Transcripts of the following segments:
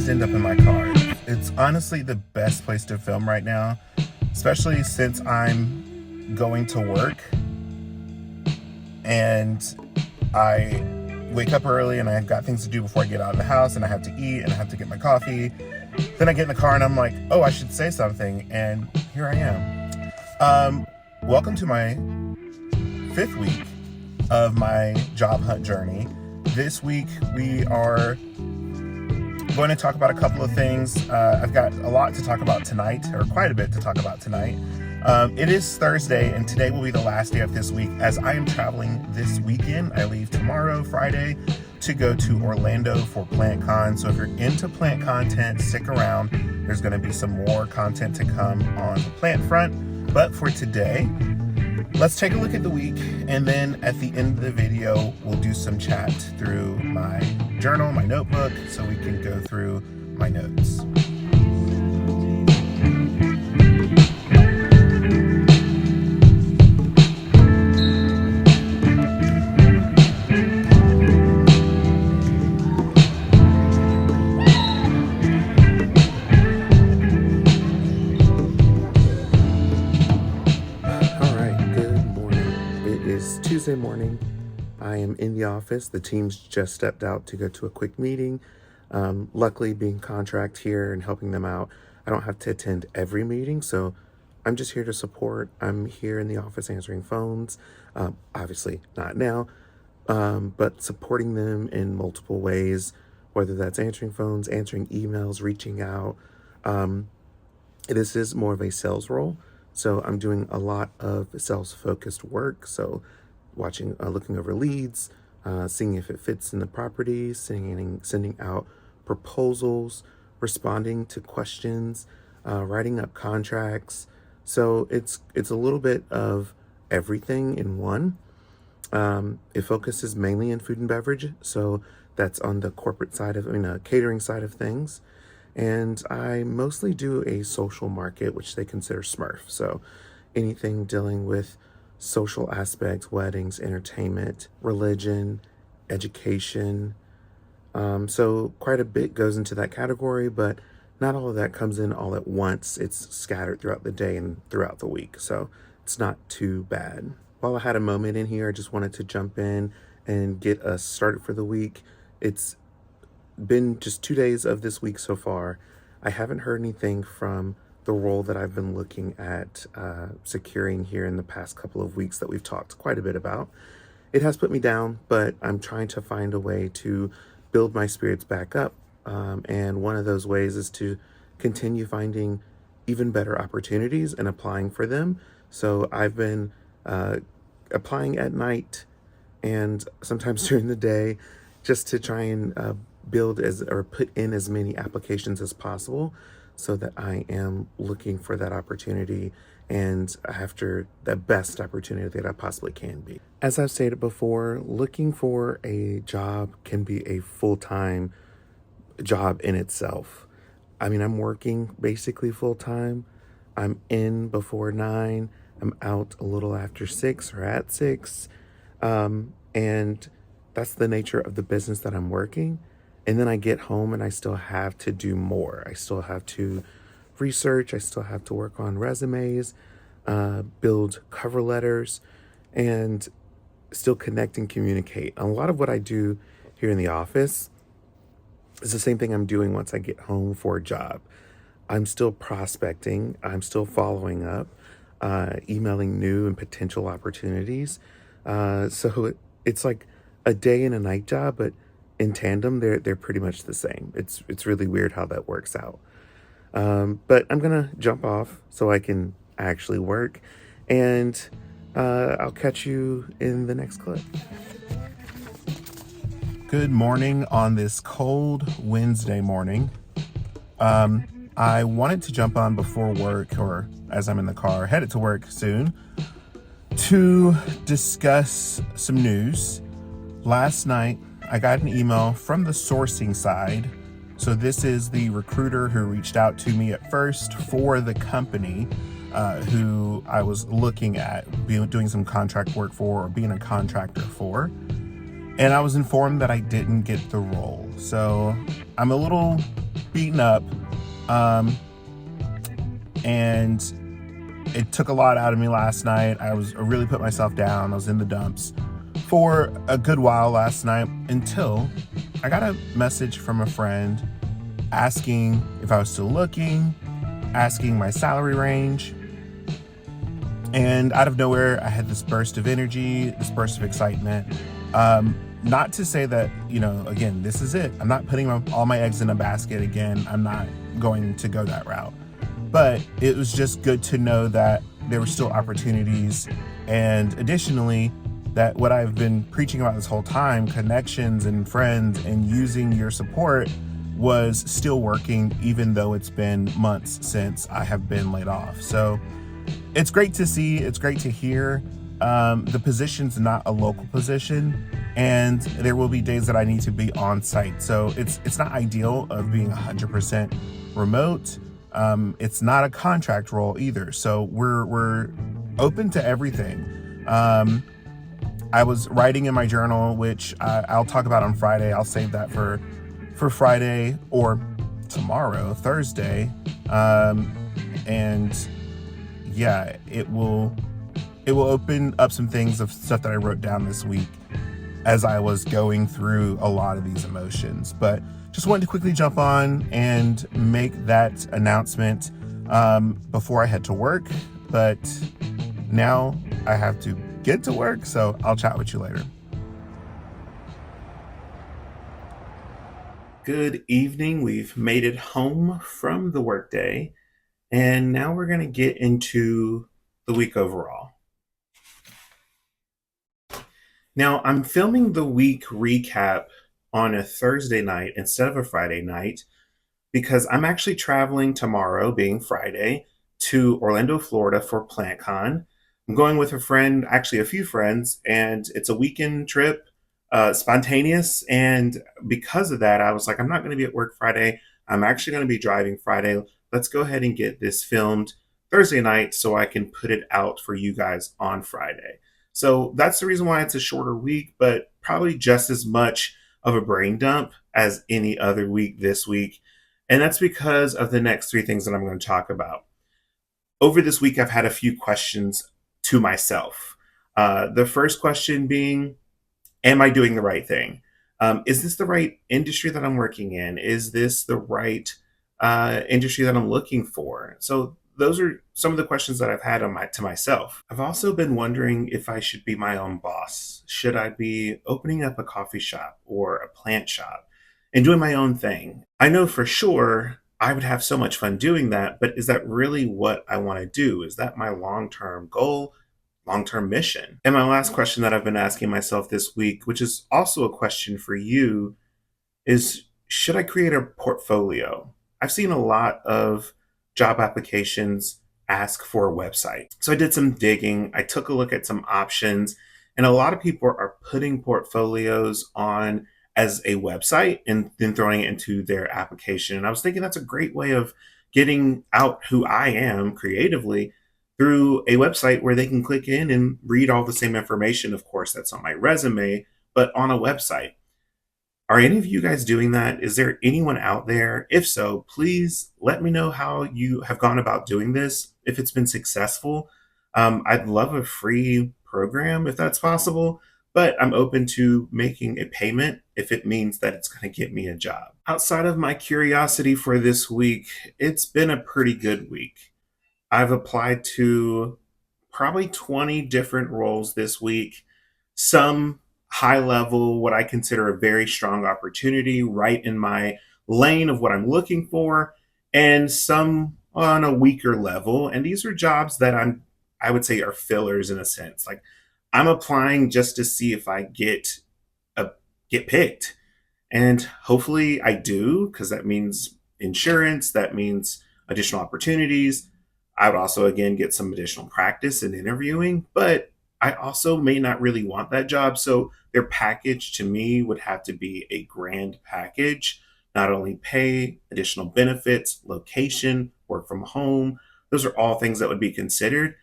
always end up in my car. It's honestly the best place to film right now, especially since I'm going to work and I wake up early and I've got things to do before I get out of the house, and I have to eat and I have to get my coffee. Then I get in the car and I'm like, oh, I should say something, and here I am. Welcome to my 5th week of my job hunt journey. This week we are going to talk about a couple of things. I've got a lot to talk about tonight, or quite a bit to talk about tonight. It is Thursday, and today will be the last day of this week as I am traveling this weekend. I leave tomorrow, Friday, to go to Orlando for PlantCon. So if you're into plant content, stick around. There's going to be some more content to come on the plant front. But for today, let's take a look at the week, and then at the end of the video, we'll do some chat through my journal, my notebook, so we can go through my notes. Tuesday morning, I am in the office. The team's just stepped out to go to a quick meeting. Luckily, being contract here and helping them out, I don't have to attend every meeting, so I'm just here to support. I'm here in the office answering phones, obviously not now, but supporting them in multiple ways, whether that's answering phones, answering emails, reaching out. This is more of a sales role, so I'm doing a lot of sales-focused work, so looking over leads, seeing if it fits in the property, sending out proposals, responding to questions, writing up contracts. So it's a little bit of everything in one. It focuses mainly in food and beverage, so that's on the corporate side catering side of things. And I mostly do a social market, which they consider Smurf. So anything dealing with social aspects, weddings, entertainment, religion, education. So quite a bit goes into that category, but not all of that comes in all at once. It's scattered throughout the day and throughout the week, so it's not too bad. While I had a moment in here, I just wanted to jump in and get us started for the week. It's been just 2 days of this week so far. I haven't heard anything from the role that I've been looking at securing here in the past couple of weeks that we've talked quite a bit about. It has put me down, but I'm trying to find a way to build my spirits back up. And one of those ways is to continue finding even better opportunities and applying for them. So I've been applying at night and sometimes during the day, just to try and put in as many applications as possible, so that I am looking for that opportunity and after the best opportunity that I possibly can be. As I've stated before, looking for a job can be a full-time job in itself. I mean, I'm working basically full-time. I'm in before 9. I'm out a little after 6 or at 6. And that's the nature of the business that I'm working. And then I get home and I still have to do more. I still have to research. I still have to work on resumes, build cover letters, and still connect and communicate. A lot of what I do here in the office is the same thing I'm doing once I get home for a job. I'm still prospecting. I'm still following up, emailing new and potential opportunities. So it's like a day and a night job, but in tandem, they're pretty much the same. It's really weird how that works out. But I'm gonna jump off so I can actually work, and I'll catch you in the next clip. Good morning on this cold Wednesday morning. I wanted to jump on before work, or as I'm in the car, headed to work soon, to discuss some news. Last night, I got an email from the sourcing side. So this is the recruiter who reached out to me at first for the company who I was looking at doing some contract work for, or being a contractor for. And I was informed that I didn't get the role. So I'm a little beaten up, um, and it took a lot out of me last night. I really put myself down. I was in the dumps for a good while last night until I got a message from a friend asking if I was still looking, asking my salary range. And out of nowhere, I had this burst of energy, this burst of excitement. Not to say that, again, this is it. I'm not putting all my eggs in a basket again. I'm not going to go that route. But it was just good to know that there were still opportunities. And additionally, that what I've been preaching about this whole time, connections and friends and using your support, was still working, even though it's been months since I have been laid off. So it's great to see, it's great to hear. The position's not a local position, and there will be days that I need to be on site. So it's not ideal of being 100% remote. It's not a contract role either. So we're open to everything. I was writing in my journal, which I'll talk about on Friday. I'll save that for Friday or tomorrow, Thursday. And yeah, it will open up some things of stuff that I wrote down this week as I was going through a lot of these emotions. But just wanted to quickly jump on and make that announcement before I head to work. But now I have to get to work, so I'll chat with you later. Good evening. We've made it home from the workday, and now we're going to get into the week overall. Now, I'm filming the week recap on a Thursday night instead of a Friday night because I'm actually traveling tomorrow, being Friday, to Orlando, Florida for PlantCon. I'm going with a friend, actually a few friends, and it's a weekend trip, spontaneous. And because of that, I was like, I'm not going to be at work Friday. I'm actually going to be driving Friday. Let's go ahead and get this filmed Thursday night so I can put it out for you guys on Friday. So that's the reason why it's a shorter week, but probably just as much of a brain dump as any other week this week. And that's because of the next three things that I'm going to talk about. Over this week, I've had a few questions to myself. The first question being, am I doing the right thing? Is this the right industry that I'm working in? Is this the right industry that I'm looking for? So those are some of the questions that I've had to myself. I've also been wondering if I should be my own boss. Should I be opening up a coffee shop or a plant shop and doing my own thing? I know for sure I would have so much fun doing that, but is that really what I want to do? Is that my long-term goal, long-term mission? And my last question that I've been asking myself this week, which is also a question for you, is should I create a portfolio? I've seen a lot of job applications ask for a website. So I did some digging. I took a look at some options, and a lot of people are putting portfolios on as a website and then throwing it into their application. And I was thinking that's a great way of getting out who I am creatively through a website where they can click in and read all the same information, of course, that's on my resume, but on a website. Are any of you guys doing that? Is there anyone out there? If so, please let me know how you have gone about doing this, if it's been successful. I'd love a free program if that's possible, but I'm open to making a payment if it means that it's going to get me a job. Outside of my curiosity for this week, it's been a pretty good week. I've applied to probably 20 different roles this week, some high level, what I consider a very strong opportunity right in my lane of what I'm looking for, and some on a weaker level. And these are jobs that I would say are fillers in a sense. Like I'm applying just to see if I a, get picked. And hopefully I do, because that means insurance, that means additional opportunities. I would also, again, get some additional practice in interviewing, but I also may not really want that job. So their package to me would have to be a grand package, not only pay, additional benefits, location, work from home. Those are all things that would be considered.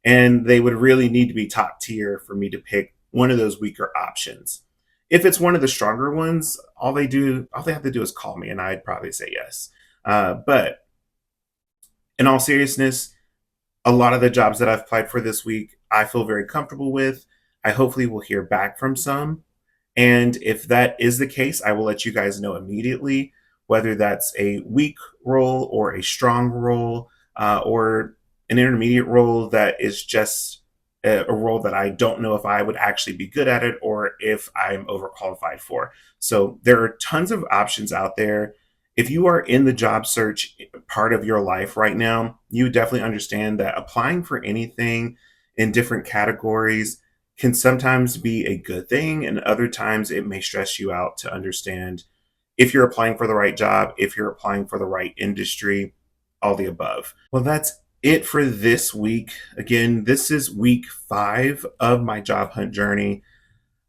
And they would really need to be top tier for me to pick one of those weaker options. If it's one of the stronger ones, all they have to do is call me and I'd probably say yes. But in all seriousness, a lot of the jobs that I've applied for this week, I feel very comfortable with. I hopefully will hear back from some. And if that is the case, I will let you guys know immediately, whether that's a weak role or a strong role, or an intermediate role that is just a role that I don't know if I would actually be good at it or if I'm overqualified for. So there are tons of options out there. If you are in the job search part of your life right now, you definitely understand that applying for anything in different categories can sometimes be a good thing, and other times it may stress you out to understand if you're applying for the right job, if you're applying for the right industry, all the above. Well, that's it for this week. Again, this is week 5 of my job hunt journey.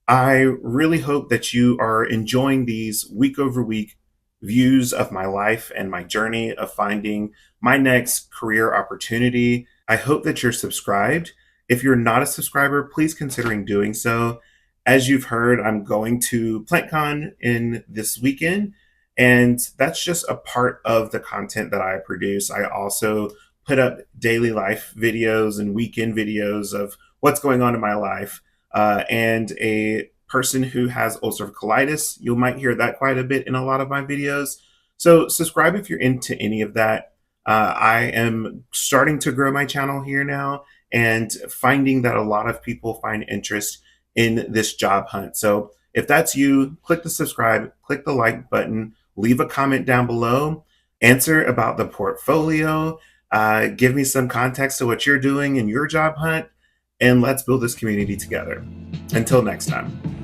I really hope that you are enjoying these week over week views of my life and my journey of finding my next career opportunity. I hope that you're subscribed. If you're not a subscriber, please considering doing so. As you've heard, I'm going to PlantCon in this weekend, and that's just a part of the content that I produce. I also put up daily life videos and weekend videos of what's going on in my life, and a person who has ulcerative colitis. You might hear that quite a bit in a lot of my videos. So subscribe if you're into any of that. I am starting to grow my channel here now and finding that a lot of people find interest in this job hunt. So if that's you, click the subscribe, click the like button, leave a comment down below, answer about the portfolio, give me some context to what you're doing in your job hunt, and let's build this community together. Until next time.